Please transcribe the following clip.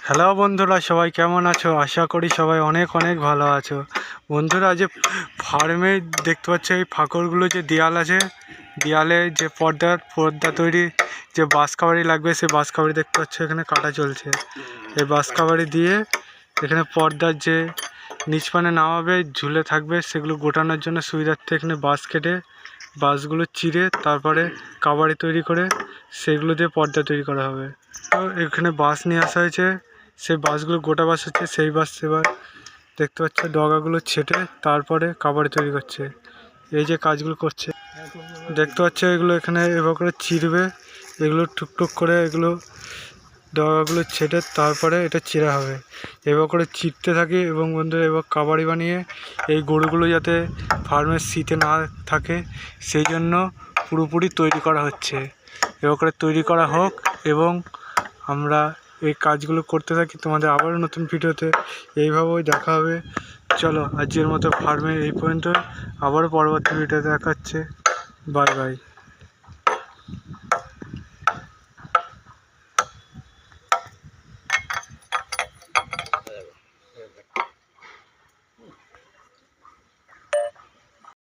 Hello বন্ধুরা, সবাই কেমন আছো? আশা করি সবাই অনেক অনেক ভালো আছো। বন্ধুরা, যে ফার্মে দেখতে পাচ্ছ এই ফাঁকরগুলো, যে দেয়াল আছে, দেয়ালে যে পর্দা তৈরি যে বাঁশ কাবাড়ি লাগবে, সেই বাঁশ কাবাড়ি দেখতে পাচ্ছ এখানে কাটা চলছে। এই বাঁশ কাবাড়ি দিয়ে এখানে পর্দার যে নিচপানে নামাবে, ঝুলে থাকবে, সেগুলো গোটানোর জন্য সুবিধার্থে এখানে বাঁশ কেটে বাঁশগুলো চিরে তারপরে কাবাড়ি তৈরি করে সেগুলো দিয়ে পর্দা তৈরি করা হবে। তো এখানে বাঁশ নিয়ে আসা হয়েছে, সেই বাঁশগুলো গোটা বাঁশ হচ্ছে, সেই বাঁশ এবার দেখতে পাচ্ছে ডগাগুলো ছেটে তারপরে কাবাড়ি তৈরি করছে। এই যে কাজগুলো করছে দেখতে পাচ্ছে, এগুলো এখানে এবার করে চিরবে, এগুলো টুকটুক করে এগুলো ডগাগুলো ছেটে তারপরে এটা চিরা হবে। এবার করে চিরতে থাকি এবং বন্ধুরা এবার কাবাড়ি বানিয়ে এই গরুগুলো যাতে ফার্মের শীতে না থাকে সেই জন্য পুরোপুরি তৈরি করা হচ্ছে। এবার করে তৈরি করা হোক এবং আমরা এই কাজগুলো করতে থাকি। তোমাদের আবারও নতুন ভিডিওতে এইভাবেই দেখা হবে। চলো আজকের মতো ফার্মে এই পর্যন্ত, আবারও পরবর্তী ভিডিওতে দেখাচ্ছে। Bye bye.